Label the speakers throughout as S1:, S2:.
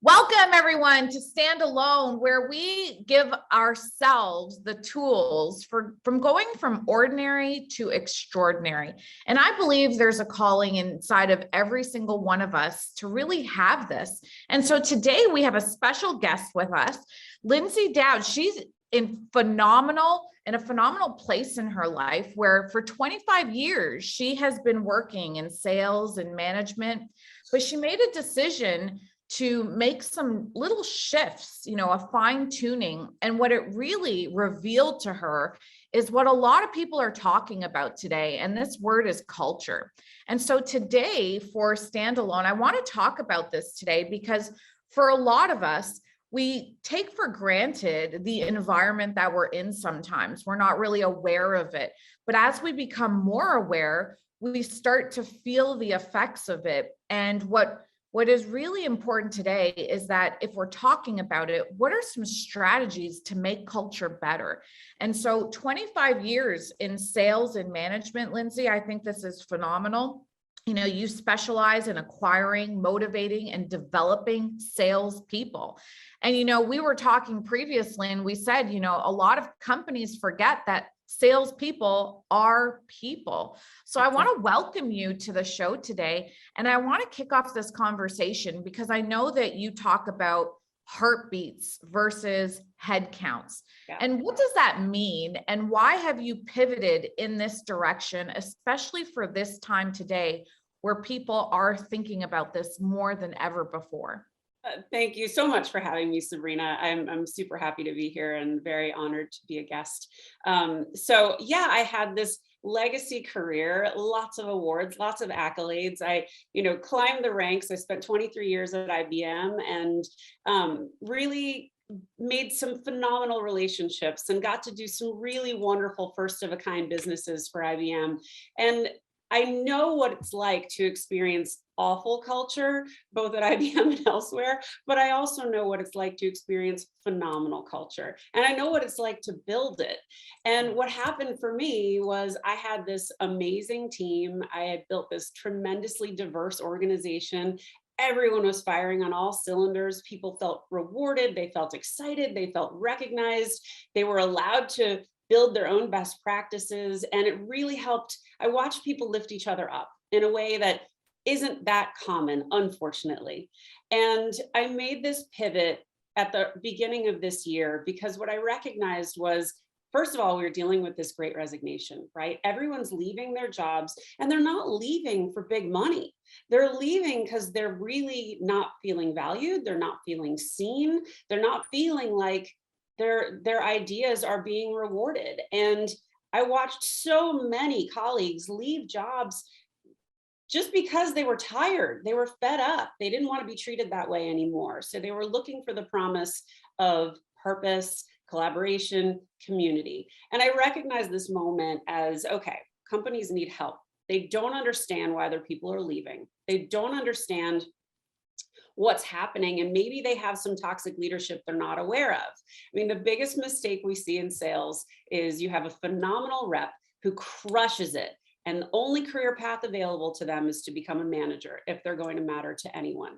S1: Welcome everyone to Stand Alone, where we give ourselves the tools from going from ordinary to extraordinary. And I believe there's a calling inside of every single one of us to really have this. And so today we have a special guest with us, Lyndsay Dowd. She's in a phenomenal place in her life where for 25 years she has been working in sales and management, but she made a decision to make some little shifts, a fine tuning. And what it really revealed to her is what a lot of people are talking about today. And this word is culture. And so today for Standalone, I want to talk about this today because for a lot of us, we take for granted the environment that we're in sometimes. We're not really aware of it. But as we become more aware, we start to feel the effects of it. And what is really important today is that if we're talking about it, what are some strategies to make culture better? And so 25 years in sales and management, Lyndsay, I think this is phenomenal. You specialize in acquiring, motivating, and developing salespeople. And, we were talking previously and we said, a lot of companies forget that salespeople are people. So I want to welcome you to the show today. And I want to kick off this conversation because I know that you talk about heartbeats versus head counts. Yeah. And what does that mean? And why have you pivoted in this direction, especially for this time today, where people are thinking about this more than ever before?
S2: Thank you so much for having me, Sabrina. I'm super happy to be here and very honored to be a guest. I had this legacy career, lots of awards, lots of accolades. I, climbed the ranks. I spent 23 years at IBM and really made some phenomenal relationships and got to do some really wonderful first of a kind businesses for IBM. And I know what it's like to experience awful culture, both at IBM and elsewhere, but I also know what it's like to experience phenomenal culture. And I know what it's like to build it. And what happened for me was I had this amazing team. I had built this tremendously diverse organization. Everyone was firing on all cylinders. People felt rewarded. They felt excited. They felt recognized. They were allowed to build their own best practices. And it really helped. I watched people lift each other up in a way that isn't that common, unfortunately. And I made this pivot at the beginning of this year because what I recognized was, first of all, we were dealing with this great resignation, right? Everyone's leaving their jobs and they're not leaving for big money. They're leaving because they're really not feeling valued. They're not feeling seen. They're not feeling like their ideas are being rewarded. And I watched so many colleagues leave jobs just because they were tired, they were fed up, they didn't want to be treated that way anymore. So they were looking for the promise of purpose, collaboration, community. And I recognize this moment as, okay, companies need help. They don't understand why their people are leaving. They don't understand what's happening, and maybe they have some toxic leadership they're not aware of. I mean, the biggest mistake we see in sales is you have a phenomenal rep who crushes it, and the only career path available to them is to become a manager if they're going to matter to anyone.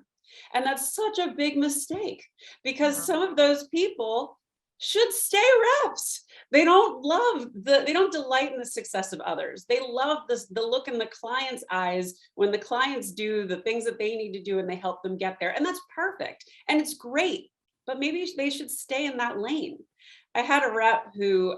S2: And that's such a big mistake because some of those people should stay reps. They don't delight in the success of others. They love the look in the client's eyes when the clients do the things that they need to do and they help them get there. And that's perfect. And it's great, but maybe they should stay in that lane. I had a rep who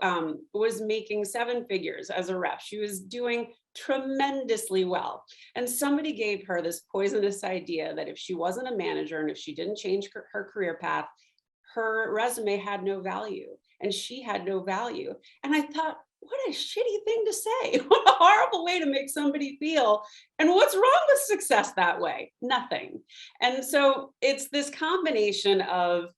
S2: was making 7 figures as a rep. She was doing tremendously well. And somebody gave her this poisonous idea that if she wasn't a manager and if she didn't change her career path, her resume had no value and she had no value. And I thought, what a shitty thing to say. What a horrible way to make somebody feel. And what's wrong with success that way? Nothing. And so it's this combination of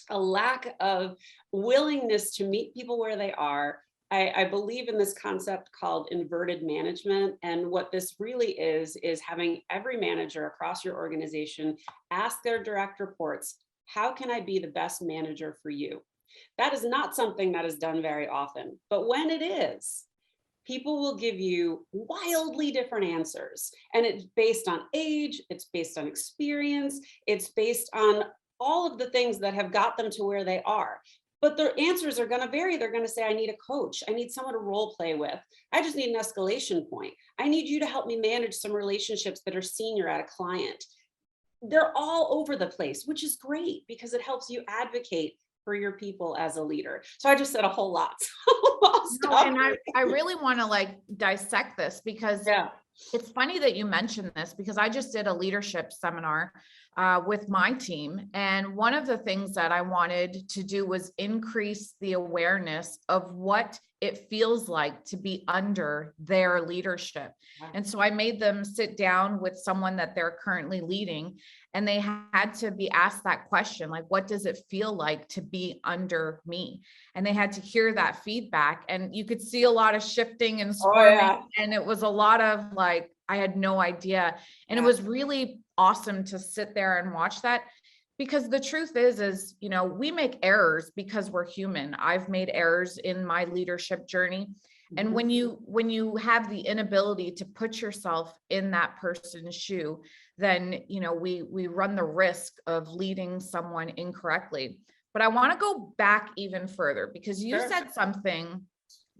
S2: a lack of willingness to meet people where they are. I believe in this concept called inverted management. And what this really is having every manager across your organization ask their direct reports, how can I be the best manager for you? That is not something that is done very often. But when it is, people will give you wildly different answers. And it's based on age, it's based on experience, it's based on all of the things that have got them to where they are. But their answers are going to vary. They're going to say, I need a coach. I need someone to role play with. I just need an escalation point. I need you to help me manage some relationships that are senior at a client. They're all over the place, which is great because it helps you advocate for your people as a leader. So I just said a whole lot.
S1: No, and I really want to like dissect this because
S2: Yeah.
S1: it's funny that you mentioned this because I just did a leadership seminar with my team. And one of the things that I wanted to do was increase the awareness of what it feels like to be under their leadership.
S2: Wow.
S1: And so I made them sit down with someone that they're currently leading, and they had to be asked that question, like, what does it feel like to be under me? And they had to hear that feedback, and you could see a lot of shifting and squirming.
S2: yeah.
S1: And it was a lot of like, I had no idea. And it was really awesome to sit there and watch that. Because the truth is, you know, we make errors because we're human. I've made errors in my leadership journey. And when you have the inability to put yourself in that person's shoe, then, you know, we run the risk of leading someone incorrectly. But I want to go back even further because you said something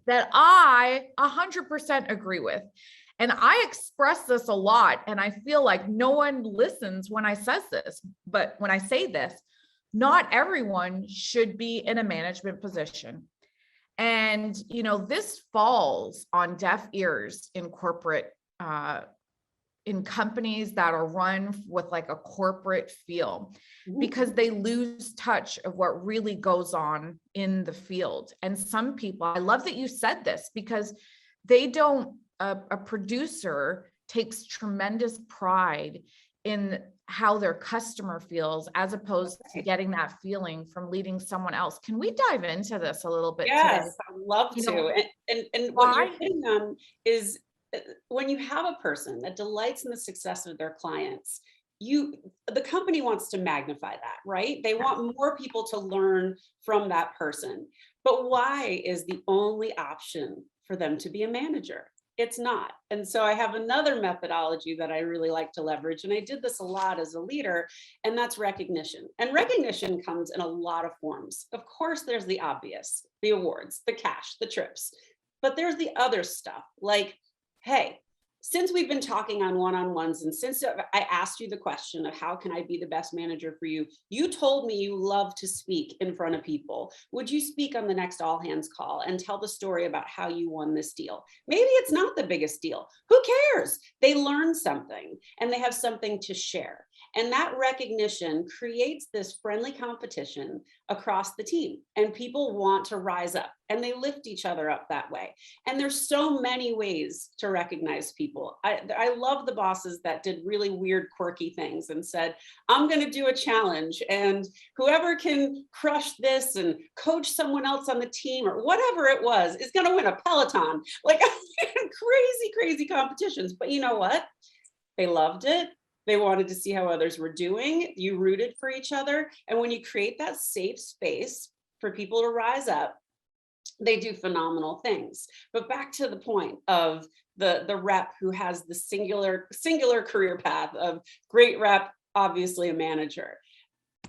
S1: that I 100% agree with. And I express this a lot, and I feel like no one listens when I says this, but when I say this, not everyone should be in a management position. And, you know, this falls on deaf ears in corporate, in companies that are run with like a corporate feel, because they lose touch of what really goes on in the field. And some people, I love that you said this because they don't, a producer takes tremendous pride in how their customer feels as opposed to getting that feeling from leading someone else. Can we dive into this a little bit today?
S2: Yes, I'd love to. And what you're hitting on is when you have a person that delights in the success of their clients, the company wants to magnify that, right? They want more people to learn from that person. But why is the only option for them to be a manager? It's not. And so I have another methodology that I really like to leverage. And I did this a lot as a leader, and that's recognition. And recognition comes in a lot of forms. Of course, there's the obvious, the awards, the cash, the trips, but there's the other stuff like, hey, since we've been talking on one-on-ones, and since I asked you the question of how can I be the best manager for you, you told me you love to speak in front of people. Would you speak on the next all hands call and tell the story about how you won this deal? Maybe it's not the biggest deal. Who cares? They learn something and they have something to share. And that recognition creates this friendly competition across the team, and people want to rise up and they lift each other up that way. And there's so many ways to recognize people. I love the bosses that did really weird, quirky things and said, I'm going to do a challenge, and whoever can crush this and coach someone else on the team or whatever it was is going to win a Peloton. Like crazy, crazy competitions. But you know what? They loved it. They wanted to see how others were doing. You rooted for each other. And when you create that safe space for people to rise up, they do phenomenal things. But back to the point of the rep who has the singular career path of great rep, obviously a manager.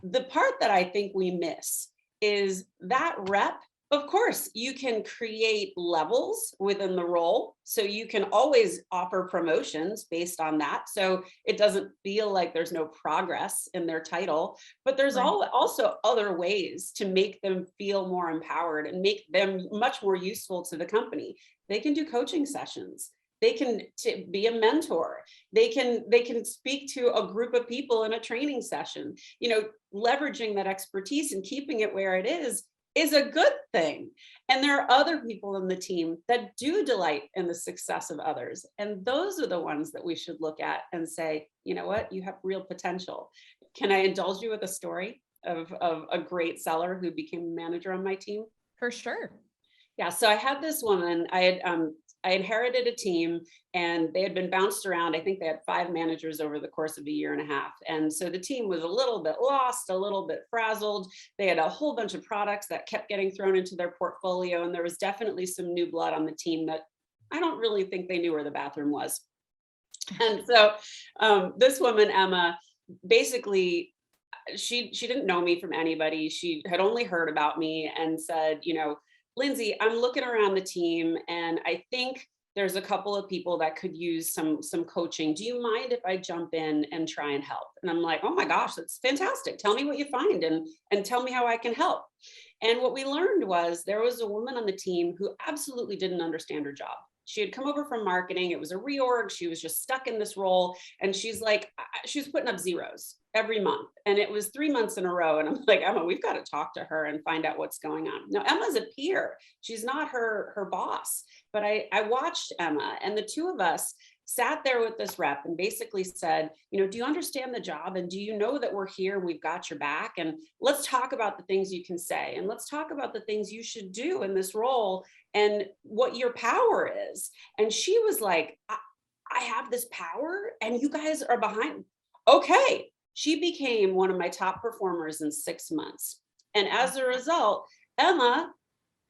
S2: The part that I think we miss is that rep. Of course, you can create levels within the role. So you can always offer promotions based on that. So it doesn't feel like there's no progress in their title, but there's also other ways to make them feel more empowered and make them much more useful to the company. They can do coaching sessions. They can be a mentor. They can speak to a group of people in a training session. You know, leveraging that expertise and keeping it where it is a good thing. And there are other people in the team that do delight in the success of others. And those are the ones that we should look at and say, you know what, you have real potential. Can I indulge you with a story of a great seller who became a manager on my team?
S1: For sure.
S2: Yeah, so I had this woman, I inherited a team and they had been bounced around. I think they had 5 managers over the course of a year and a half. And so the team was a little bit lost, a little bit frazzled. They had a whole bunch of products that kept getting thrown into their portfolio. And there was definitely some new blood on the team that I don't really think they knew where the bathroom was. And so this woman, Emma, basically, she didn't know me from anybody. She had only heard about me and said, Lyndsay, I'm looking around the team and I think there's a couple of people that could use some coaching. Do you mind if I jump in and try and help? And I'm like, oh my gosh, that's fantastic. Tell me what you find and tell me how I can help. And what we learned was there was a woman on the team who absolutely didn't understand her job. She had come over from marketing. It was a reorg. She was just stuck in this role. And she's like, she was putting up zeros every month. And it was 3 months in a row. And I'm like, Emma, we've got to talk to her and find out what's going on. Now, Emma's a peer. She's not her boss. But I watched Emma, and the two of us sat there with this rep and basically said, do you understand the job? And do you know that we're here and we've got your back? And let's talk about the things you can say. And let's talk about the things you should do in this role and what your power is. And she was like, I have this power and you guys are behind. Okay. She became one of my top performers in 6 months. And as a result, Emma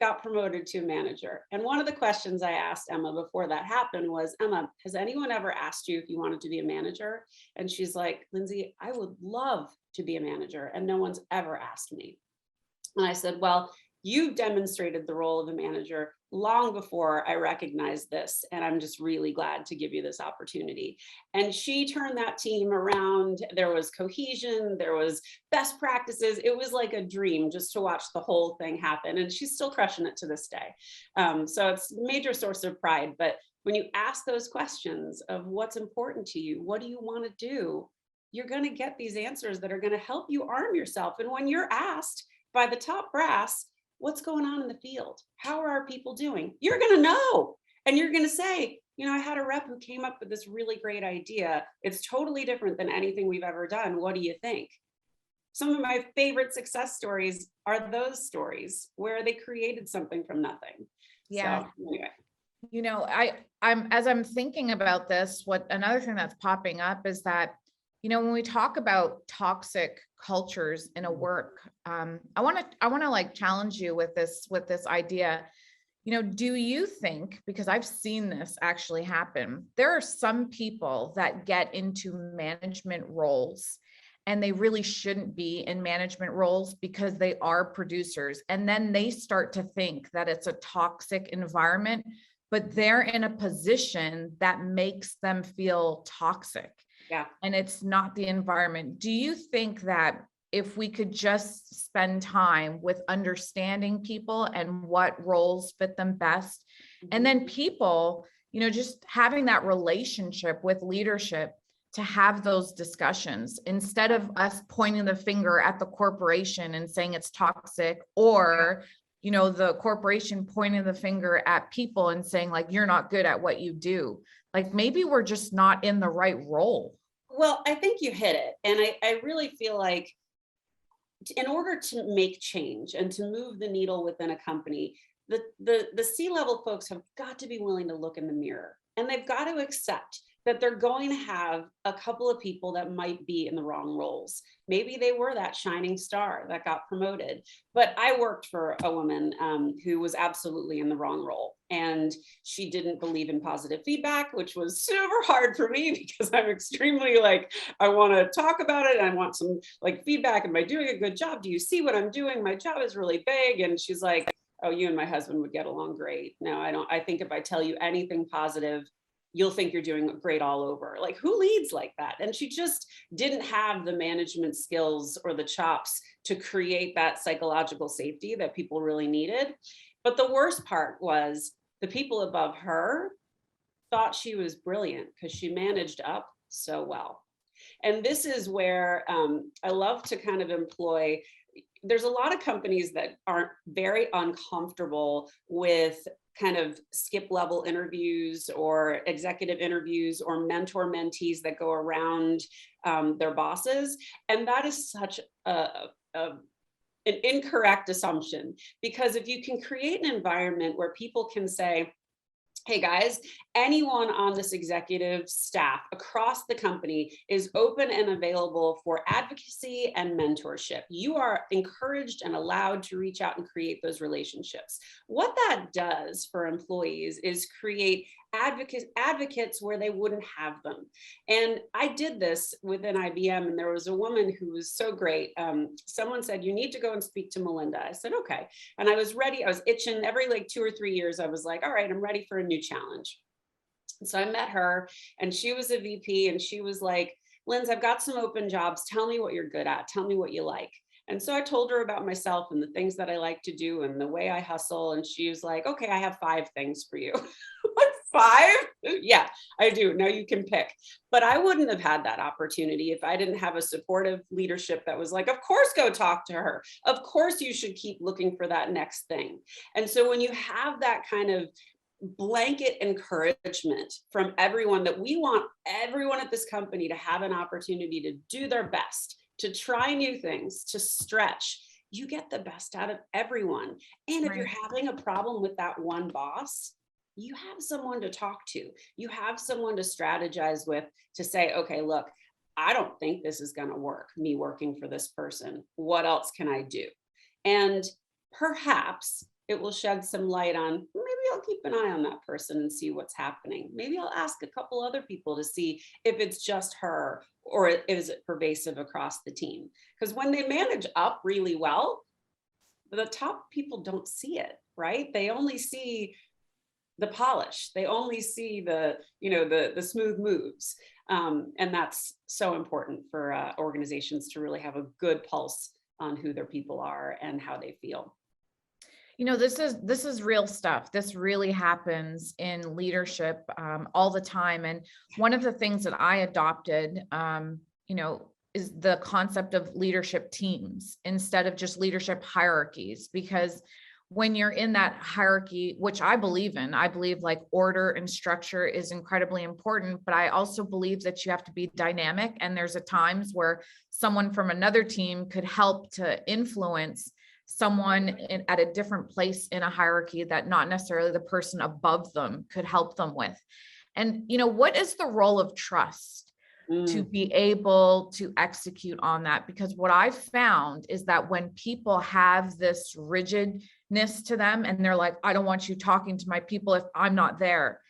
S2: got promoted to manager. And one of the questions I asked Emma before that happened was, Emma, has anyone ever asked you if you wanted to be a manager? And she's like, Lyndsay, I would love to be a manager. And no one's ever asked me. And I said, well, you've demonstrated the role of a manager long before I recognized this. And I'm just really glad to give you this opportunity. And she turned that team around. There was cohesion, there was best practices. It was like a dream just to watch the whole thing happen. And she's still crushing it to this day. So it's a major source of pride. But when you ask those questions of what's important to you, what do you want to do, you're going to get these answers that are going to help you arm yourself. And when you're asked by the top brass, what's going on in the field? How are our people doing? You're going to know. And you're going to say, I had a rep who came up with this really great idea. It's totally different than anything we've ever done. What do you think? Some of my favorite success stories are those stories where they created something from nothing.
S1: Yeah.
S2: So, anyway.
S1: As I'm thinking about this, another thing that's popping up is that, when we talk about toxic cultures in a work, I want to like challenge you with this idea. Do you think, because I've seen this actually happen, there are some people that get into management roles and they really shouldn't be in management roles because they are producers. And then they start to think that it's a toxic environment, but they're in a position that makes them feel toxic.
S2: Yeah.
S1: And it's not the environment. Do you think that if we could just spend time with understanding people and what roles fit them best, and then people, just having that relationship with leadership to have those discussions instead of us pointing the finger at the corporation and saying it's toxic, or the corporation pointing the finger at people and saying like, you're not good at what you do. Like maybe we're just not in the right role.
S2: Well, I think you hit it. And I really feel like in order to make change and to move the needle within a company, the C-level folks have got to be willing to look in the mirror, and they've got to accept that they're going to have a couple of people that might be in the wrong roles. Maybe they were that shining star that got promoted, but I worked for a woman who was absolutely in the wrong role. And she didn't believe in positive feedback, which was super hard for me because I'm extremely I want to talk about it. I want some feedback. Am I doing a good job? Do you see what I'm doing? My job is really big. And she's like, oh, you and my husband would get along great. No, I don't. I think if I tell you anything positive, you'll think you're doing great all over. Who leads like that? And she just didn't have the management skills or the chops to create that psychological safety that people really needed. But the worst part was the people above her thought she was brilliant because she managed up so well. And this is where I love to kind of employ. There's a lot of companies that aren't very uncomfortable with kind of skip level interviews or executive interviews or mentor mentees that go around their bosses. And that is such an incorrect assumption, because if you can create an environment where people can say, hey guys, anyone on this executive staff across the company is open and available for advocacy and mentorship. You are encouraged and allowed to reach out and create those relationships. What that does for employees is create advocates where they wouldn't have them. And I did this within IBM, and there was a woman who was so great. Someone said, you need to go and speak to Melinda. I said, okay. And I was ready. I was itching every like 2 or 3 years. I was like, all right, I'm ready for a new challenge. And so I met her, and she was a VP, and she was like, Lindsay, I've got some open jobs. Tell me what you're good at. Tell me what you like. And so I told her about myself and the things that I like to do and the way I hustle. And she was like, okay, I have 5 things for you. Like 5? Yeah, I do. Now you can pick. But I wouldn't have had that opportunity if I didn't have a supportive leadership that was like, of course, go talk to her. Of course, you should keep looking for that next thing. And so when you have that kind of blanket encouragement from everyone, that we want everyone at this company to have an opportunity to do their best, to try new things, to stretch, you get the best out of everyone. And if you're having a problem with that one boss, you have someone to talk to. You have someone to strategize with, to say, okay, look, I don't think this is going to work, me working for this person. What else can I do? And perhaps it will shed some light on, maybe I'll keep an eye on that person and see what's happening. Maybe I'll ask a couple other people to see if it's just her, or is it pervasive across the team? Because when they manage up really well, the top people don't see it, right? They only see the polish. They only see the, the smooth moves. And that's so important for organizations to really have a good pulse on who their people are and how they feel.
S1: This is real stuff. This really happens in leadership all the time. And one of the things that I adopted, is the concept of leadership teams instead of just leadership hierarchies. Because when you're in that hierarchy, which I believe in, I believe like order and structure is incredibly important, but I also believe that you have to be dynamic. And there's times where someone from another team could help to influence someone at a different place in a hierarchy that not necessarily the person above them could help them with. And, what is the role of trust to be able to execute on that? Because what I've found is that when people have this rigidness to them and they're like, I don't want you talking to my people if I'm not there,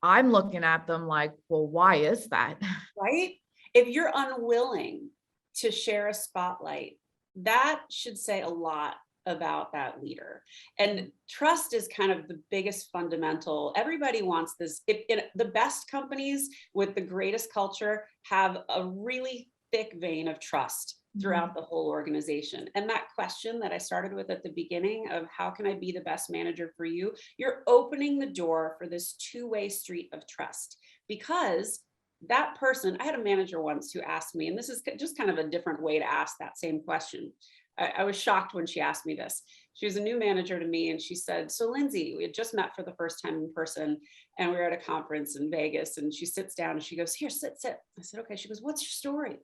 S1: I'm looking at them like, well, why is that?
S2: Right? If you're unwilling to share a spotlight, that should say a lot about that leader. And trust is kind of the biggest fundamental. Everybody wants this. The best companies with the greatest culture have a really thick vein of trust throughout the whole organization. And that question that I started with at the beginning of how can I be the best manager for you? You're opening the door for this two-way street of trust, because that person, I had a manager once who asked me, and this is just kind of a different way to ask that same question. I was shocked when she asked me this. She was a new manager to me, and she said, so Lyndsay, we had just met for the first time in person, and we were at a conference in Vegas, and she sits down and she goes, here, sit. I said, okay. She goes, what's your story?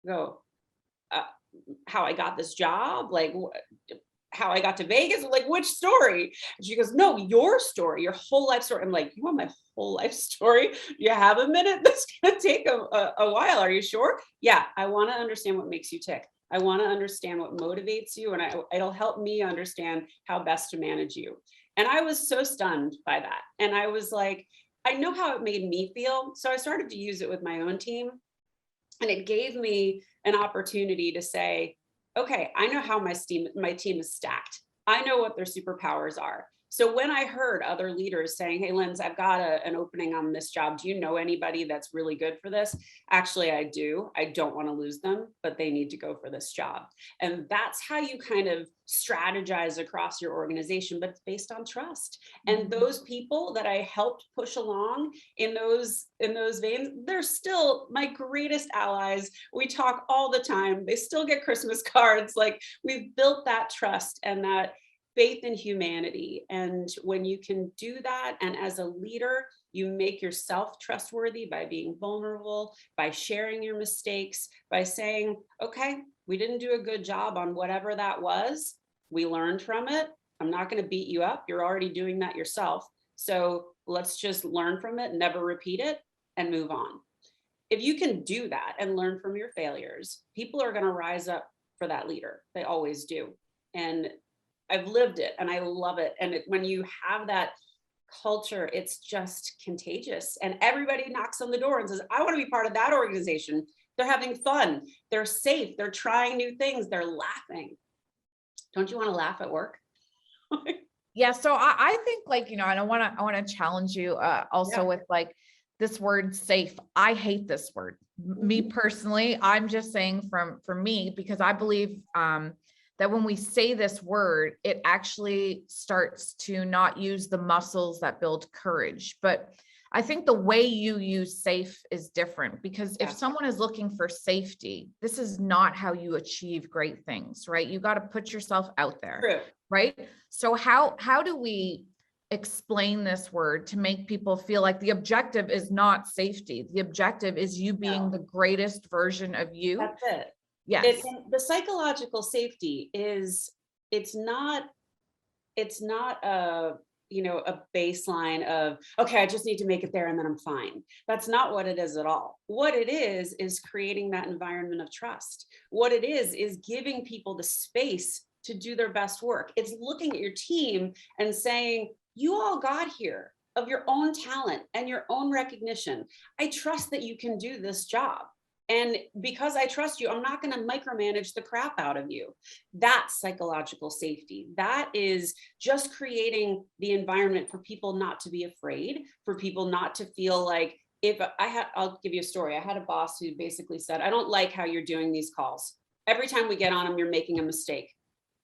S2: I go, how I got this job, like how I got to Vegas, like which story? And she goes, no, your story, your whole life story. I'm like, you want my whole life story? You have a minute? That's gonna take a while. Are you sure? Yeah, I want to understand what makes you tick. I want to understand what motivates you, and it'll help me understand how best to manage you. And I was so stunned by that. And I was like, I know how it made me feel. So I started to use it with my own team. And it gave me an opportunity to say, okay, I know how my team is stacked. I know what their superpowers are. So when I heard other leaders saying, hey, Lindsay, I've got an opening on this job. Do you know anybody that's really good for this? Actually, I do. I don't want to lose them, but they need to go for this job. And that's how you kind of strategize across your organization, but it's based on trust. And those people that I helped push along in those veins, they're still my greatest allies. We talk all the time. They still get Christmas cards. Like, we've built that trust and that faith in humanity. And when you can do that, and as a leader, you make yourself trustworthy by being vulnerable, by sharing your mistakes, by saying, okay, we didn't do a good job on whatever that was. We learned from it. I'm not going to beat you up. You're already doing that yourself. So Let's just learn from it, never repeat it, and move on. If you can do that and learn from your failures, people are going to rise up for that leader. They always do. And I've lived it and I love it. And when you have that culture, it's just contagious. And everybody knocks on the door and says, I want to be part of that organization. They're having fun. They're safe. They're trying new things. They're laughing. Don't you want to laugh at work?
S1: Yeah. So I think like, and I want to challenge you also with like this word safe. I hate this word. Me personally, I'm just saying for me, because I believe that when we say this word, it actually starts to not use the muscles that build courage. But I think the way you use safe is different, because if someone is looking for safety, this is not how you achieve great things, right? You got to put yourself out there.
S2: True.
S1: Right? So how do we explain this word to make people feel like the objective is not safety? The objective is you being the greatest version of you.
S2: That's it.
S1: Yes.
S2: The psychological safety is, it's not a, a baseline of, okay, I just need to make it there and then I'm fine. That's not what it is at all. What it is creating that environment of trust. What it is giving people the space to do their best work. It's looking at your team and saying, you all got here of your own talent and your own recognition. I trust that you can do this job. And because I trust you, I'm not going to micromanage the crap out of you. That's psychological safety. That is just creating the environment for people not to be afraid, for people not to feel like, I'll give you a story. I had a boss who basically said, I don't like how you're doing these calls. Every time we get on them, you're making a mistake.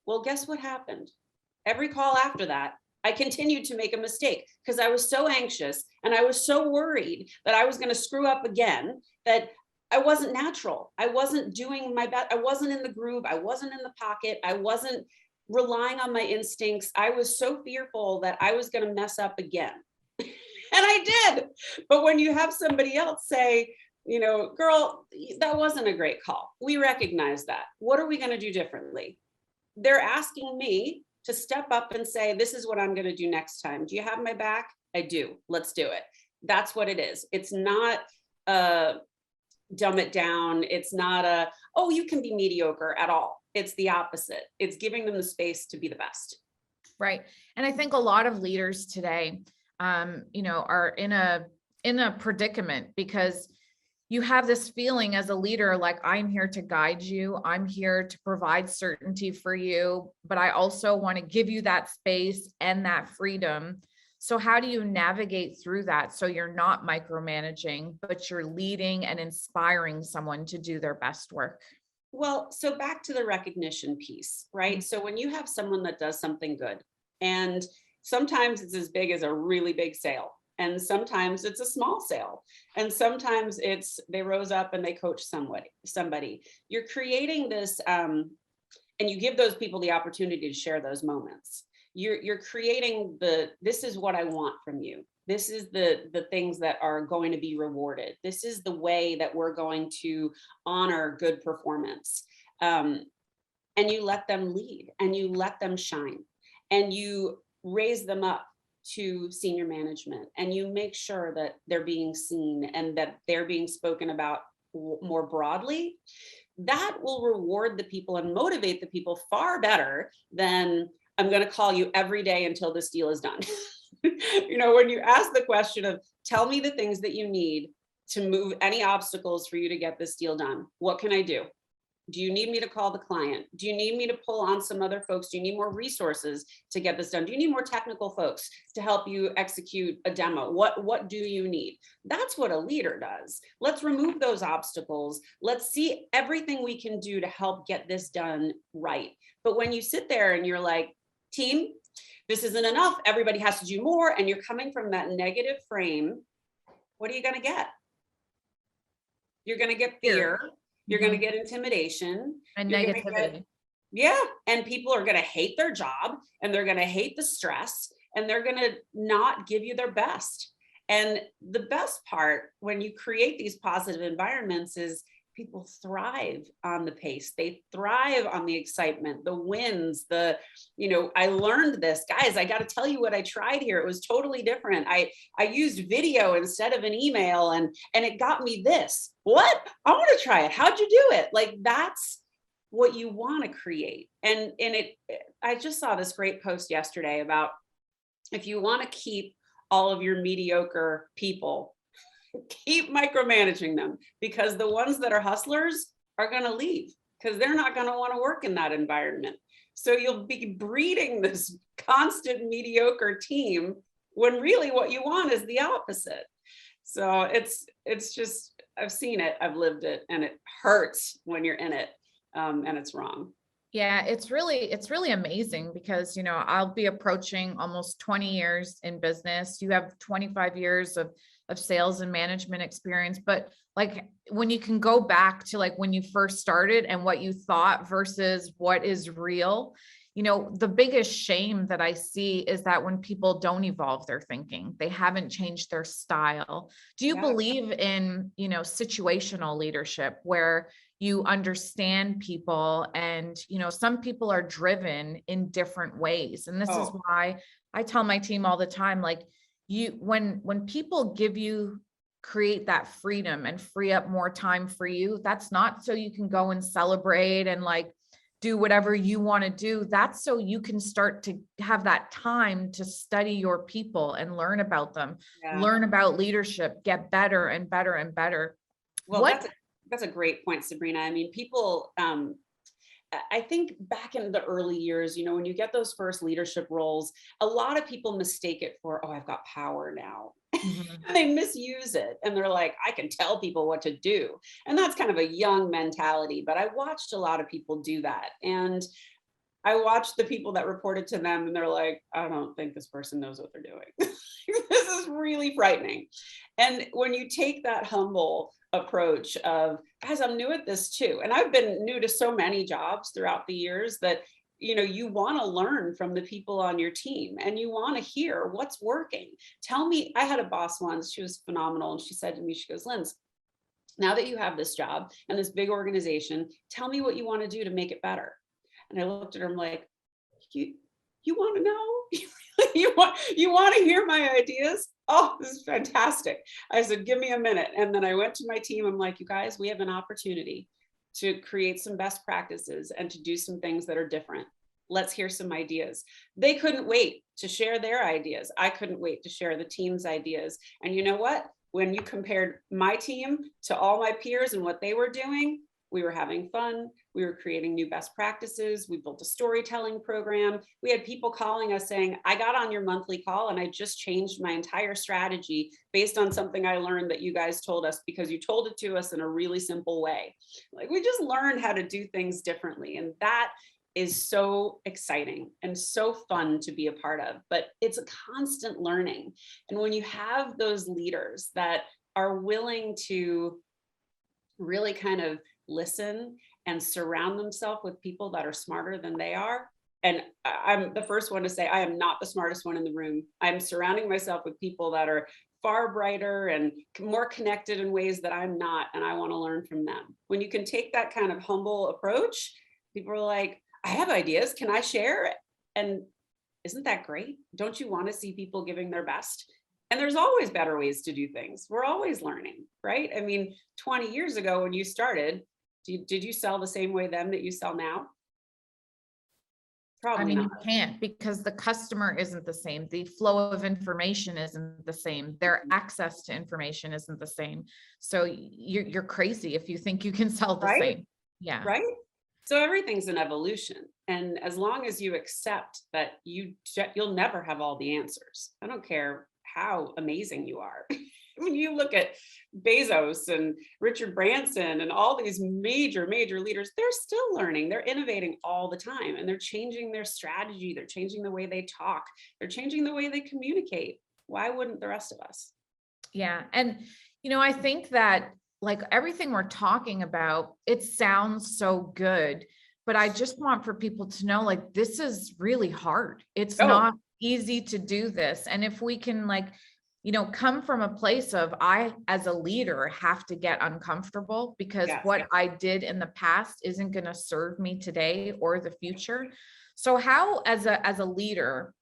S2: Well, guess what happened? Every call after that, I continued to make a mistake because I was so anxious and I was so worried that I was going to screw up again, that I wasn't natural. I wasn't doing my best. I wasn't in the groove. I wasn't in the pocket. I wasn't relying on my instincts. I was so fearful that I was going to mess up again. And I did. But when you have somebody else say, girl, that wasn't a great call. We recognize that. What are we going to do differently? They're asking me to step up and say, this is what I'm going to do next time. Do you have my back? I do. Let's do it. That's what it is. It's not dumb it down. It's not you can be mediocre at all. It's the opposite. It's giving them the space to be the best.
S1: Right. And I think a lot of leaders today, are in a predicament, because you have this feeling as a leader, like, I'm here to guide you. I'm here to provide certainty for you, but I also want to give you that space and that freedom. So how do you navigate through that so you're not micromanaging, but you're leading and inspiring someone to do their best work?
S2: Well, so back to the recognition piece, right? So when you have someone that does something good, and sometimes it's as big as a really big sale, and sometimes it's a small sale, and sometimes it's they rose up and they coach somebody. You're creating this, and you give those people the opportunity to share those moments. You're creating this is what I want from you. This is the things that are going to be rewarded. This is the way that we're going to honor good performance. And you let them lead and you let them shine and you raise them up to senior management, and you make sure that they're being seen and that they're being spoken about more broadly. That will reward the people and motivate the people far better than, I'm going to call you every day until this deal is done. When you ask the question of, tell me the things that you need to move any obstacles for you to get this deal done. What can I do? Do you need me to call the client? Do you need me to pull on some other folks? Do you need more resources to get this done? Do you need more technical folks to help you execute a demo? What do you need? That's what a leader does. Let's remove those obstacles. Let's see everything we can do to help get this done right. But when you sit there and you're like, team, this isn't enough, everybody has to do more, and you're coming from that negative frame, what are you going to get? You're going to get fear. You're going to get intimidation
S1: and negativity.
S2: And people are going to hate their job, and they're going to hate the stress, and they're going to not give you their best. And the best part when you create these positive environments is people thrive on the pace. They thrive on the excitement, the wins, I learned this. Guys, I got to tell you what I tried here. It was totally different. I used video instead of an email, and it got me this. What? I want to try it. How'd you do it? Like, that's what you want to create. And I just saw this great post yesterday about, if you want to keep all of your mediocre people, keep micromanaging them, because the ones that are hustlers are going to leave, because they're not going to want to work in that environment. So you'll be breeding this constant mediocre team when really what you want is the opposite. So it's just, I've seen it, I've lived it, and it hurts when you're in it, and it's wrong.
S1: Yeah, it's really amazing because, I'll be approaching almost 20 years in business. You have 25 years of sales and management experience, but like, when you can go back to like when you first started and what you thought versus what is real, the biggest shame that I see is that when people don't evolve their thinking, they haven't changed their style. Do you believe in, situational leadership where you understand people and, some people are driven in different ways? And this is why I tell my team all the time, like, when people create that freedom and free up more time for you, that's not so you can go and celebrate and like do whatever you want to do. That's so you can start to have that time to study your people and learn about them, learn about leadership, get better and better and better.
S2: Well, that's a great point, Sabrina. I mean, people, I think back in the early years, when you get those first leadership roles, a lot of people mistake it for, I've got power now. Mm-hmm. And they misuse it. And they're like, I can tell people what to do. And that's kind of a young mentality. But I watched a lot of people do that. And I watched the people that reported to them, and they're like, I don't think this person knows what they're doing. This is really frightening. And when you take that humble approach of, guys, I'm new at this too. And I've been new to so many jobs throughout the years that, you want to learn from the people on your team, and you want to hear what's working. Tell me, I had a boss once, she was phenomenal. And she said to me, she goes, Lyndsay, now that you have this job and this big organization, tell me what you want to do to make it better. And I looked at her, I'm like, you want to know? you want to hear my ideas? Oh, this is fantastic. I said, give me a minute. And then I went to my team. I'm like, you guys, we have an opportunity to create some best practices and to do some things that are different. Let's hear some ideas. They couldn't wait to share their ideas. I couldn't wait to share the team's ideas. And you know what? When you compared my team to all my peers and what they were doing, we were having fun. We were creating new best practices. We built a storytelling program. We had people calling us saying, I got on your monthly call and I just changed my entire strategy based on something I learned that you guys told us, because you told it to us in a really simple way. Like, we just learned how to do things differently. And that is so exciting and so fun to be a part of, but it's a constant learning. And when you have those leaders that are willing to really kind of listen and surround themselves with people that are smarter than they are. And I'm the first one to say, I am not the smartest one in the room. I'm surrounding myself with people that are far brighter and more connected in ways that I'm not, and I want to learn from them. When you can take that kind of humble approach, people are like, I have ideas, can I share? And isn't that great? Don't you want to see people giving their best? And there's always better ways to do things. We're always learning, right? I mean, 20 years ago when you started, did you sell the same way then that you sell now? Probably not.
S1: You can't, because the customer isn't the same. The flow of information isn't the same. Their access to information isn't the same. So you're crazy if you think you can sell the same. Yeah.
S2: Right. So everything's an evolution. And as long as you accept that you'll never have all the answers. I don't care how amazing you are. When you look at Bezos and Richard Branson and all these major leaders, they're still learning, they're innovating all the time, and they're changing their strategy. They're changing the way they talk. They're changing the way they communicate. Why wouldn't the rest of us?
S1: Yeah. And, I think that like everything we're talking about, it sounds so good, but I just want for people to know, like, this is really hard. It's not easy to do this. And if we can like come from a place of, I, as a leader, have to get uncomfortable because
S2: Yes.
S1: what I did in the past isn't going to serve me today or the future. So how, as a leader,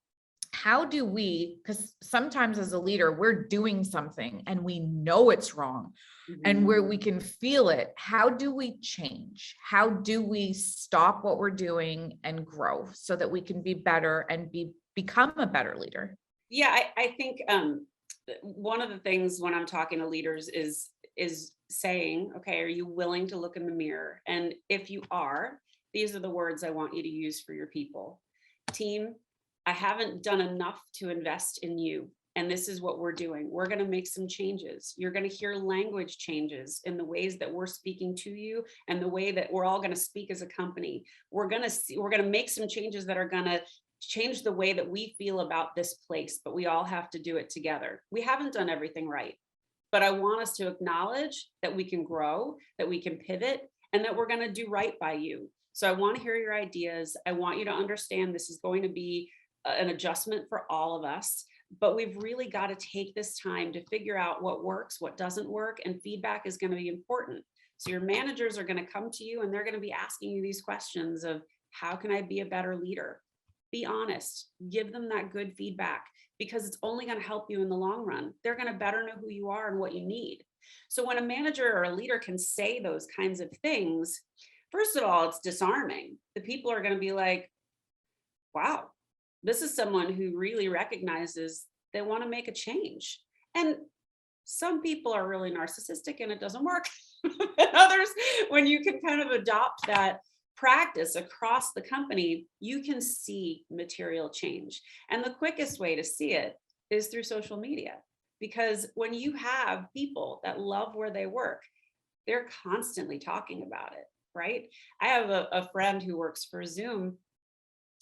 S1: how do we, because sometimes as a leader, we're doing something and we know it's wrong and where we can feel it. How do we change? How do we stop what we're doing and grow so that we can be better and become a better leader?
S2: Yeah, I think one of the things when I'm talking to leaders is saying, okay, are you willing to look in the mirror? And if you are, these are the words I want you to use for your people. Team, I haven't done enough to invest in you. And this is what we're doing. We're going to make some changes. You're going to hear language changes in the ways that we're speaking to you and the way that we're all going to speak as a company. We're going to make some changes that are going to change the way that we feel about this place, but we all have to do it together. We haven't done everything right, but I want us to acknowledge that we can grow, that we can pivot, and that we're going to do right by you. So I want to hear your ideas. I want you to understand this is going to be an adjustment for all of us, but we've really got to take this time to figure out what works, what doesn't work, and feedback is going to be important. So your managers are going to come to you and they're going to be asking you these questions of, how can I be a better leader? Be honest, give them that good feedback, because it's only going to help you in the long run. They're going to better know who you are and what you need. So when a manager or a leader can say those kinds of things, first of all, it's disarming. The people are going to be like, wow, this is someone who really recognizes they want to make a change. And some people are really narcissistic and it doesn't work. And others, when you can kind of adopt that practice across the company, you can see material change. And the quickest way to see it is through social media, because when you have people that love where they work, they're constantly talking about it, right? I have a friend who works for Zoom,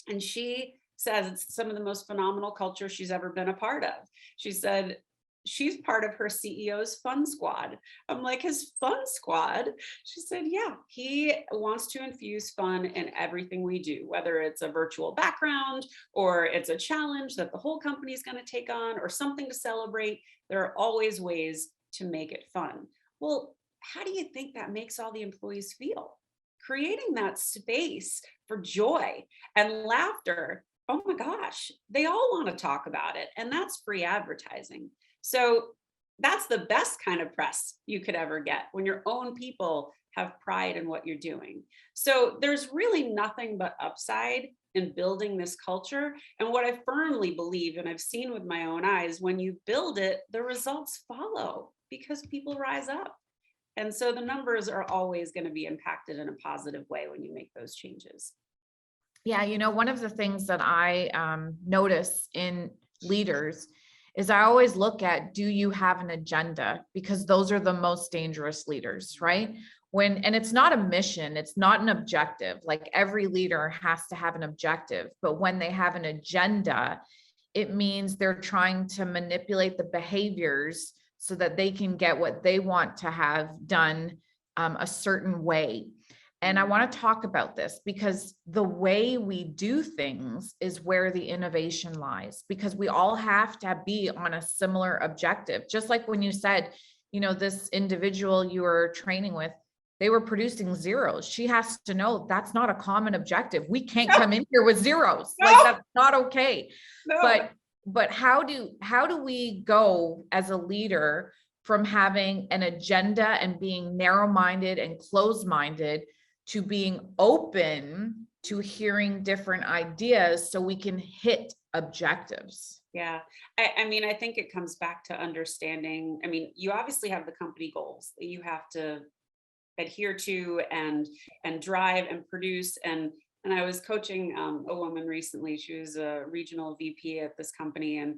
S2: and she says it's some of the most phenomenal culture she's ever been a part of. She said she's part of her CEO's fun squad. I'm like, his fun squad? She said, yeah, he wants to infuse fun in everything we do, whether it's a virtual background or it's a challenge that the whole company is going to take on or something to celebrate. There are always ways to make it fun. Well, how do you think that makes all the employees feel? Creating that space for joy and laughter. Oh my gosh, they all want to talk about it. And that's free advertising. So that's the best kind of press you could ever get, when your own people have pride in what you're doing. So there's really nothing but upside in building this culture. And what I firmly believe, and I've seen with my own eyes, when you build it, the results follow because people rise up. And so the numbers are always going to be impacted in a positive way when you make those changes.
S1: Yeah, one of the things that I notice in leaders is I always look at, do you have an agenda? Because those are the most dangerous leaders, right? And it's not a mission, it's not an objective. Like, every leader has to have an objective, but when they have an agenda, it means they're trying to manipulate the behaviors so that they can get what they want to have done a certain way. And I want to talk about this because the way we do things is where the innovation lies, because we all have to be on a similar objective. Just like when you said, this individual you were training with, they were producing zeros. She has to know that's not a common objective. We can't come in here with zeros.
S2: No.
S1: Like, that's not okay.
S2: No.
S1: But how do we go as a leader from having an agenda and being narrow-minded and closed-minded to being open to hearing different ideas so we can hit objectives?
S2: Yeah. I think it comes back to understanding. You obviously have the company goals that you have to adhere to and drive and produce. And I was coaching a woman recently. She was a regional VP at this company. And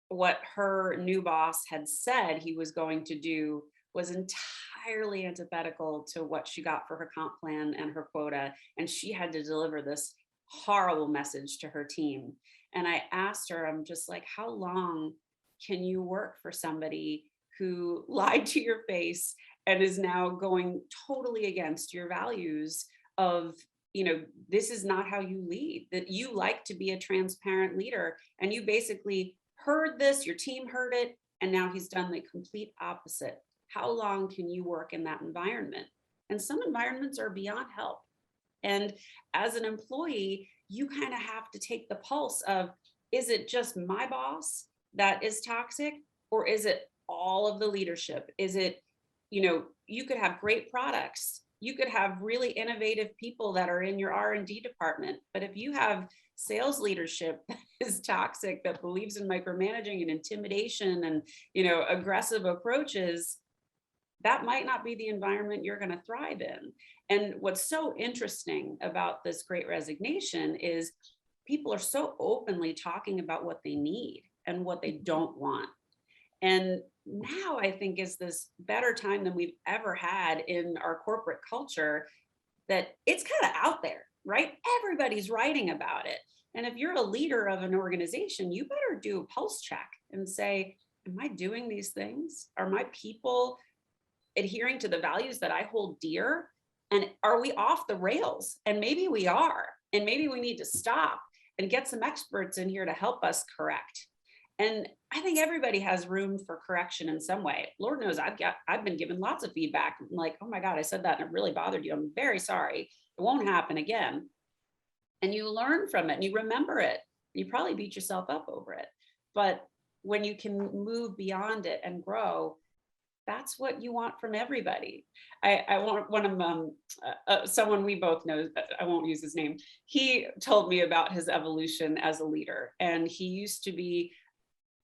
S2: what her new boss had said he was going to do was entirely antithetical to what she got for her comp plan and her quota. And she had to deliver this horrible message to her team. And I asked her, I'm just like, how long can you work for somebody who lied to your face and is now going totally against your values of, this is not how you lead, that you like to be a transparent leader. And you basically heard this, your team heard it, And now he's done the complete opposite. How long can you work in that environment? And some environments are beyond help. And as an employee, you kind of have to take the pulse of, is it just my boss that is toxic, or is it all of the leadership? Is it, you could have great products. You could have really innovative people that are in your R&D department. But if you have sales leadership that is toxic, that believes in micromanaging and intimidation and, aggressive approaches, that might not be the environment you're going to thrive in. And what's so interesting about this great resignation is people are so openly talking about what they need and what they don't want. And now I think is this better time than we've ever had in our corporate culture, that it's kind of out there, right? Everybody's writing about it. And if you're a leader of an organization, you better do a pulse check and say, am I doing these things? Are my people adhering to the values that I hold dear? And are we off the rails? And maybe we are. And maybe we need to stop and get some experts in here to help us correct. And I think everybody has room for correction in some way. Lord knows I've been given lots of feedback. I'm like, oh my God, I said that and it really bothered you. I'm very sorry. It won't happen again. And you learn from it and you remember it. You probably beat yourself up over it. But when you can move beyond it and grow, that's what you want from everybody. I want one of someone we both know, I won't use his name. He told me about his evolution as a leader. And he used to be,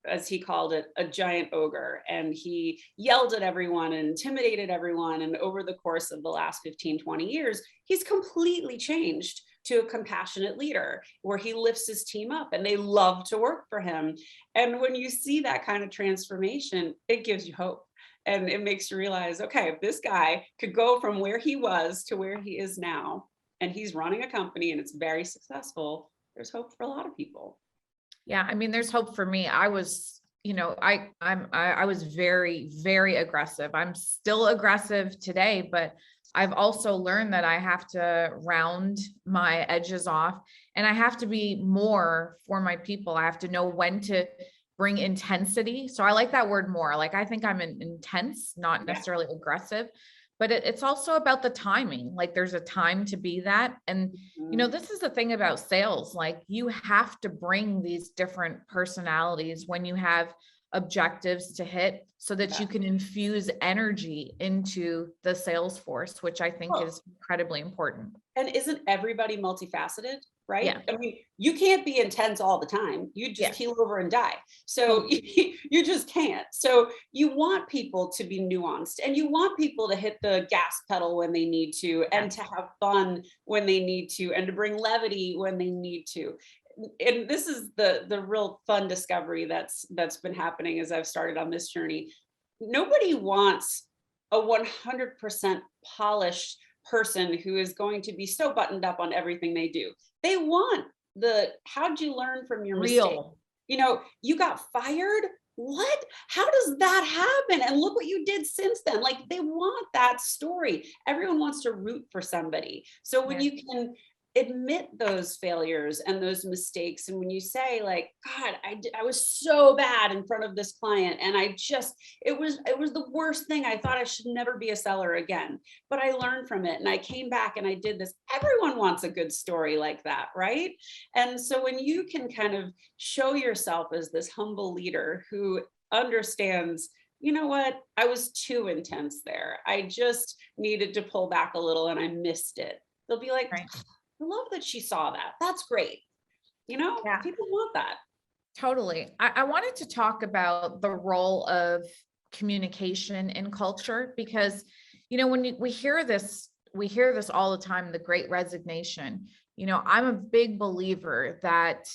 S2: as he called it, a giant ogre. And he yelled at everyone and intimidated everyone. And over the course of the last 15, 20 years, he's completely changed to a compassionate leader where he lifts his team up and they love to work for him. And when you see that kind of transformation, it gives you hope. And it makes you realize, okay, if this guy could go from where he was to where he is now, and he's running a company and it's very successful, there's hope for a lot of people.
S1: Yeah. I mean, there's hope for me. I was, I was very, very aggressive. I'm still aggressive today, but I've also learned that I have to round my edges off and I have to be more for my people. I have to know when to bring intensity. So I like that word more. Like, I think I'm intense, not necessarily aggressive, but it's also about the timing. Like, there's a time to be that. And, this is the thing about sales. Like, you have to bring these different personalities when you have objectives to hit so that you can infuse energy into the sales force, which I think is incredibly important.
S2: And isn't everybody multifaceted? Right?
S1: Yeah.
S2: I mean, you can't be intense all the time. You just keel over and die. So you just can't. So you want people to be nuanced and you want people to hit the gas pedal when they need to and to have fun when they need to and to bring levity when they need to. And this is the real fun discovery that's been happening as I've started on this journey. Nobody wants a 100% polished person who is going to be so buttoned up on everything they do. They want how'd you learn from your mistake? You got fired. What? How does that happen? And look what you did since then. Like, they want that story. Everyone wants to root for somebody. So when you can admit those failures and those mistakes, and when you say, like, God, I was so bad in front of this client, and it was the worst thing. I thought I should never be a seller again, but I learned from it and I came back and I did this. Everyone wants a good story like that, right? And so when you can kind of show yourself as this humble leader who understands, you know what, I was too intense there, I just needed to pull back a little and I missed it, they'll be like, right. I love that she saw that. That's great. People want that.
S1: Totally. I wanted to talk about the role of communication in culture, because, when we hear this all the time, the Great Resignation. I'm a big believer that,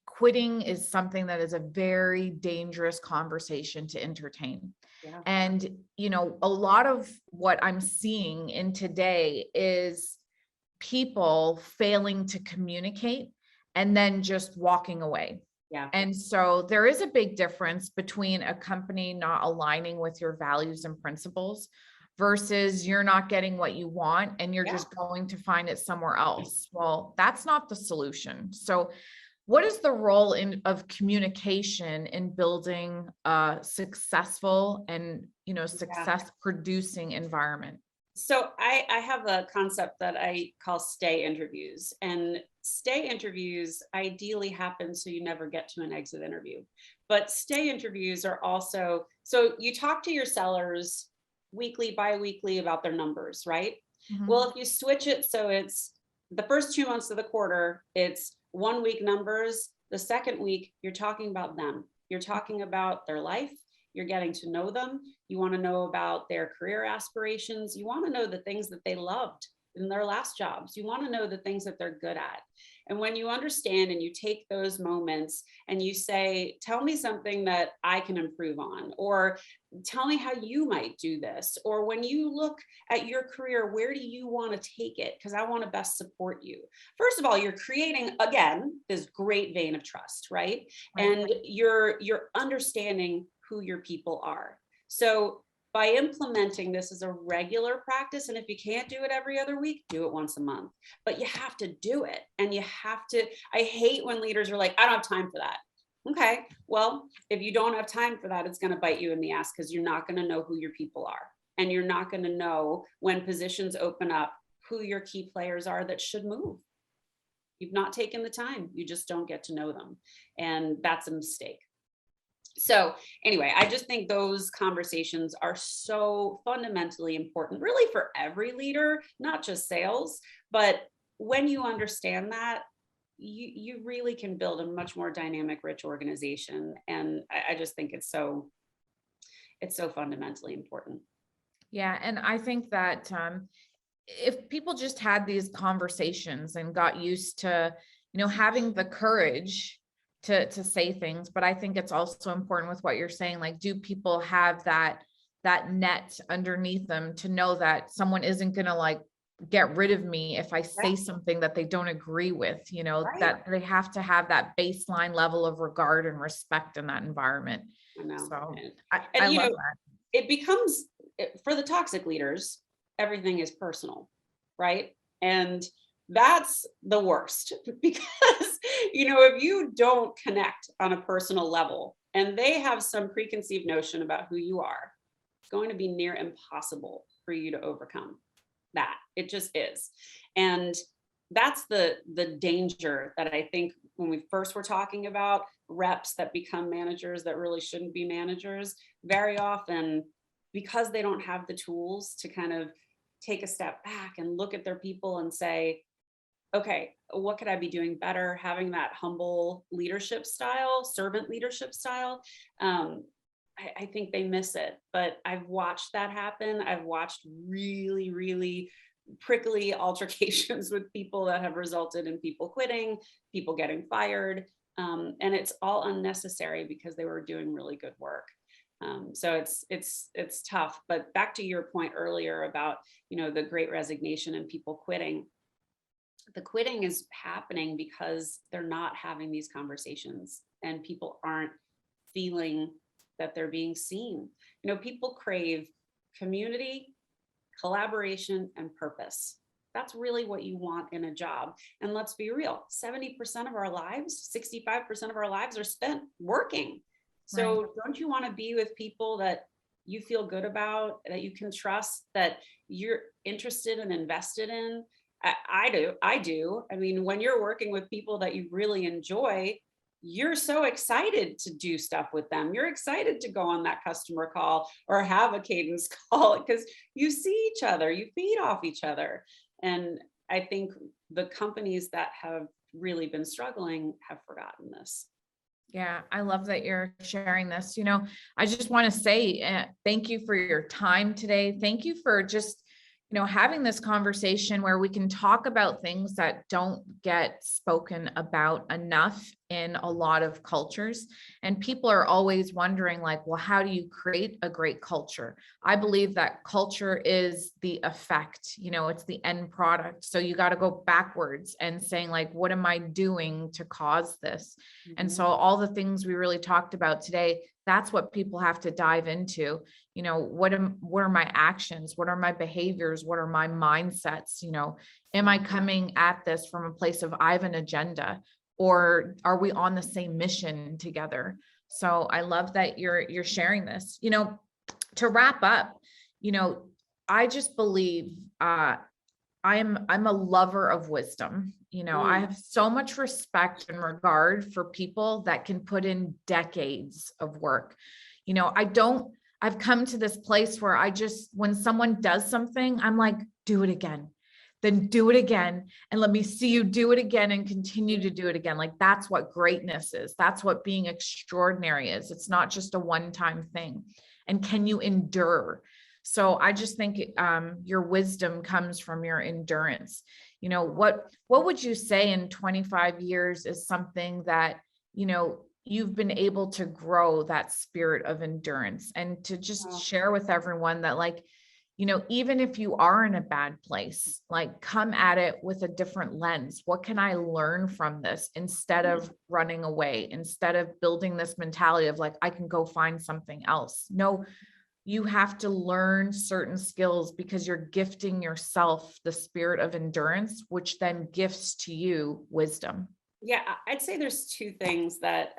S1: quitting is something that is a very dangerous conversation to entertain. Yeah. And, a lot of what I'm seeing in today is people failing to communicate and then just walking away.
S2: Yeah.
S1: And so there is a big difference between a company not aligning with your values and principles versus you're not getting what you want and you're just going to find it somewhere else. Well, that's not the solution. So what is the role of communication in building a successful and,
S2: Yeah.
S1: success producing environment?
S2: So I have a concept that I call stay interviews. And stay interviews ideally happen so you never get to an exit interview. But stay interviews are also, so you talk to your sellers weekly, bi-weekly about their numbers, right?
S1: Mhm.
S2: Well, if you switch it so it's the first 2 months of the quarter, it's 1 week numbers. The second week, you're talking about them. You're talking about their life. You're getting to know them. You want to know about their career aspirations. You want to know the things that they loved in their last jobs. You want to know the things that they're good at. And when you understand and you take those moments and you say, tell me something that I can improve on, or tell me how you might do this, or when you look at your career, where do you want to take it? Because I want to best support you. First of all, you're creating, again, this great vein of trust, right?
S1: Right.
S2: And you're understanding who your people are. So by implementing this as a regular practice, and if you can't do it every other week, do it once a month. But you have to do it. And you have to, I hate when leaders are like, I don't have time for that. Okay, well, if you don't have time for that, it's going to bite you in the ass because you're not going to know who your people are. And you're not going to know when positions open up who your key players are that should move. You've not taken the time. You just don't get to know them. And that's a mistake. So anyway, I just think those conversations are so fundamentally important, really for every leader, not just sales. But when you understand that, you really can build a much more dynamic, rich organization. And I just think it's so fundamentally important.
S1: Yeah. And I think that if people just had these conversations and got used to, having the courage to say things, but I think it's also important with what you're saying, like, do people have that net underneath them to know that someone isn't going to like get rid of me if I
S2: Yeah,
S1: say something that they don't agree with,
S2: right.
S1: that they have to have that baseline level of regard and respect in that environment.
S2: I know.
S1: So
S2: And,
S1: I
S2: and
S1: love that.
S2: it becomes, for the toxic leaders, everything is personal, right? And that's the worst because, if you don't connect on a personal level and they have some preconceived notion about who you are, it's going to be near impossible for you to overcome that. It just is. And that's the danger that I think when we first were talking about reps that become managers that really shouldn't be managers, very often because they don't have the tools to kind of take a step back and look at their people and say, okay, what could I be doing better? Having that humble leadership style, servant leadership style. I think they miss it, but I've watched that happen. I've watched really, really prickly altercations with people that have resulted in people quitting, people getting fired. And it's all unnecessary because they were doing really good work. So it's tough. But back to your point earlier about the Great Resignation and people quitting. The quitting is happening because they're not having these conversations, and people aren't feeling that they're being seen. People crave community, collaboration, and purpose. That's really what you want in a job. And let's be real, 70% of our lives, 65% of our lives are spent working.
S1: Right.
S2: So don't you want to be with people that you feel good about, that you can trust, that you're interested and invested in? I do. I mean, when you're working with people that you really enjoy, you're so excited to do stuff with them. You're excited to go on that customer call or have a cadence call because you see each other, you feed off each other. And I think the companies that have really been struggling have forgotten this.
S1: Yeah, I love that you're sharing this. I just want to say thank you for your time today. Thank you for just, having this conversation where we can talk about things that don't get spoken about enough in a lot of cultures. And people are always wondering, like, well, how do you create a great culture? I believe that culture is the effect, it's the end product. So you got to go backwards and saying, like, what am I doing to cause this? And so all the things we really talked about today, that's what people have to dive into. What are my actions? What are my behaviors? What are my mindsets? Am I coming at this from a place of I have an agenda, or are we on the same mission together? So I love that you're sharing this. To wrap up, I just believe I'm a lover of wisdom. I
S2: Mm.
S1: have so much respect and regard for people that can put in decades of work. I've come to this place where when someone does something, I'm like, do it again, then do it again. And let me see you do it again and continue to do it again. Like, that's what greatness is. That's what being extraordinary is. It's not just a one-time thing. And can you endure? So I just think your wisdom comes from your endurance. What would you say in 25 years is something that, you've been able to grow that spirit of endurance, and to just
S2: Wow.
S1: share with everyone that, like, even if you are in a bad place, like, come at it with a different lens. What can I learn from this, instead of running away, instead of building this mentality of like, I can go find something else? No, you have to learn certain skills because you're gifting yourself the spirit of endurance, which then gifts to you wisdom.
S2: Yeah, I'd say there's two things that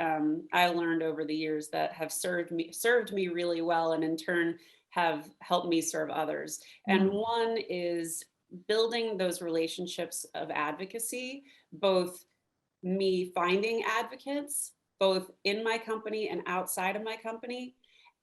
S2: I learned over the years that have served me really well, and in turn have helped me serve others. And
S1: Mhm.
S2: one is building those relationships of advocacy, both me finding advocates, both in my company and outside of my company,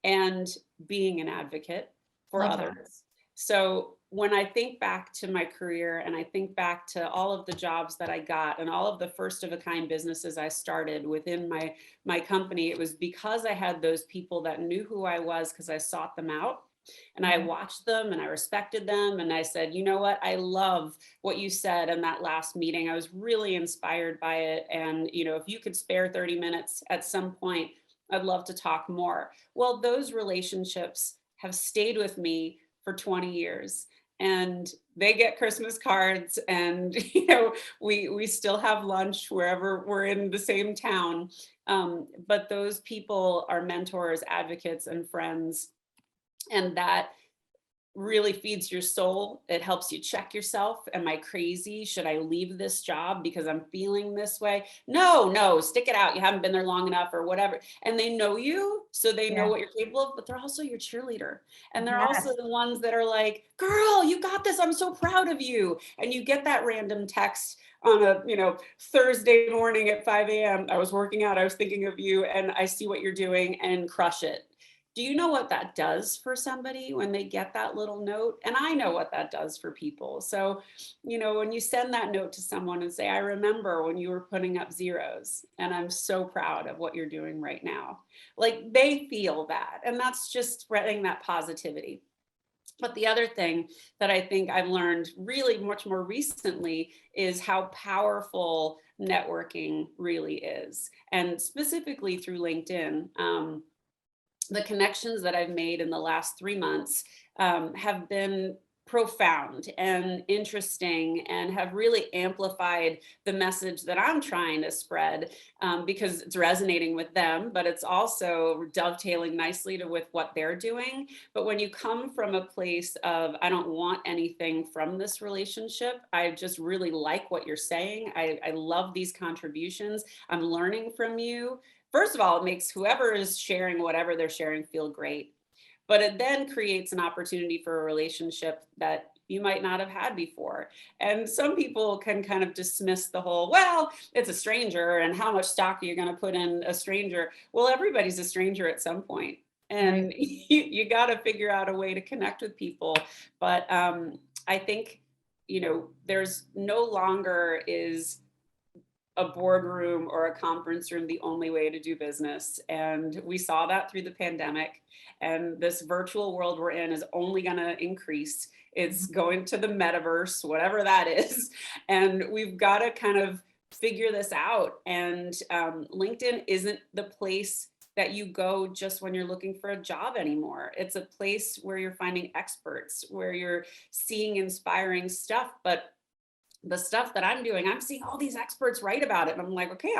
S2: and being an advocate for
S1: Love that.
S2: others. So when I think back to my career and I think back to all of the jobs that I got and all of the first of a kind businesses I started within my company, it was because I had those people that knew who I was, because I sought them out and I
S1: Mhm.
S2: watched them and I respected them. And I said, you know what? I love what you said in that last meeting. I was really inspired by it. And, if you could spare 30 minutes at some point, I'd love to talk more. Well, those relationships have stayed with me for 20 years. And they get Christmas cards, and we still have lunch wherever we're in the same town. But those people are mentors, advocates, and friends, and that really feeds your soul. It helps you check yourself. Am I crazy? Should I leave this job because I'm feeling this way? No, no, stick it out. You haven't been there long enough or whatever. And they know you, so they know
S1: Yeah.
S2: what you're capable of, but they're also your cheerleader. And they're also
S1: Yes.
S2: the ones that are like, girl, you got this. I'm so proud of you. And you get that random text on a Thursday morning at 5 a.m. I was working out, I was thinking of you, and I see what you're doing, and crush it. Do you know what that does for somebody when they get that little note? And I know what that does for people. So, when you send that note to someone and say, I remember when you were putting up zeros, and I'm so proud of what you're doing right now. Like, they feel that. And that's just spreading that positivity. But the other thing that I think I've learned really much more recently is how powerful networking really is. And specifically through LinkedIn. The connections that I've made in the last 3 months have been profound and interesting, and have really amplified the message that I'm trying to spread, because it's resonating with them, but it's also dovetailing nicely with what they're doing. But when you come from a place of, I don't want anything from this relationship, I just really like what you're saying. I love these contributions. I'm learning from you. First of all, it makes whoever is sharing whatever they're sharing feel great. But it then creates an opportunity for a relationship that you might not have had before. And some people can kind of dismiss the whole, well, it's a stranger, and how much stock are you going to put in a stranger? Well, everybody's a stranger at some point.
S1: Right.
S2: And you got to figure out a way to connect with people. But I think, there's no longer is a boardroom or a conference room the only way to do business. And we saw that through the pandemic. And this virtual world we're in is only going to increase. It's
S1: Mhm.
S2: going to the metaverse, whatever that is. And we've got to kind of figure this out. And LinkedIn isn't the place that you go just when you're looking for a job anymore. It's a place where you're finding experts, where you're seeing inspiring stuff. But the stuff that I'm doing, I'm seeing all these experts write about it, and I'm like, okay,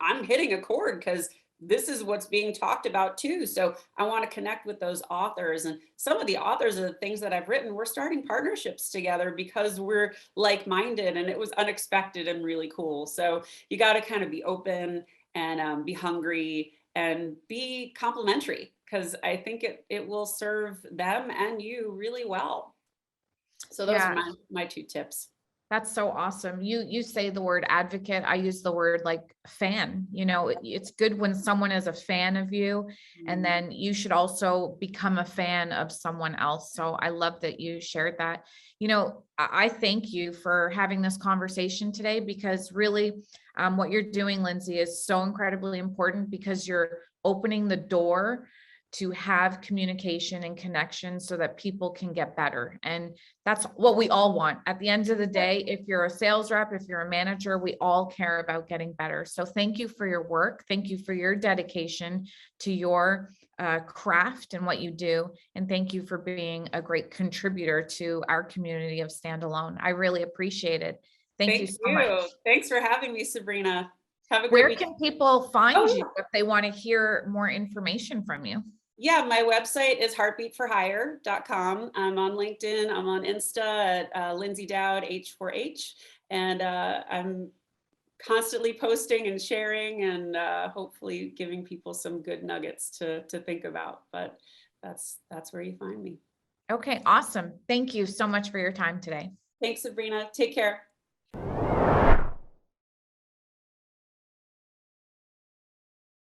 S2: I'm hitting a chord, because this is what's being talked about too. So I want to connect with those authors, and some of the authors of the things that I've written, we're starting partnerships together because we're like-minded, and it was unexpected and really cool. So you got to kind of be open and be hungry and be complimentary, because I think it will serve them and you really well. So those are
S1: Yeah.
S2: my two tips.
S1: That's so awesome. You say the word advocate. I use the word like fan. It's good when someone is a fan of you, and then you should also become a fan of someone else. So I love that you shared that. I thank you for having this conversation today, because really, what you're doing, Lyndsay, is so incredibly important, because you're opening the door to have communication and connection so that people can get better. And that's what we all want. At the end of the day, if you're a sales rep, if you're a manager, we all care about getting better. So thank you for your work. Thank you for your dedication to your craft and what you do. And thank you for being a great contributor to our community of standalone. I really appreciate it. Thank you
S2: Thank
S1: so much.
S2: you. Thanks for having me, Sabrina. Have a great
S1: Where
S2: weekend.
S1: can people find
S2: Oh,
S1: you if they want to hear more information from you?
S2: yeah, my website is heartbeatforhire.com. I'm on LinkedIn. I'm on Insta at Lyndsay Dowd H4H. And I'm constantly posting and sharing, and hopefully giving people some good nuggets to think about. But that's where you find me.
S1: Okay, awesome. Thank you so much for your time today.
S2: Thanks, Sabrina. Take care.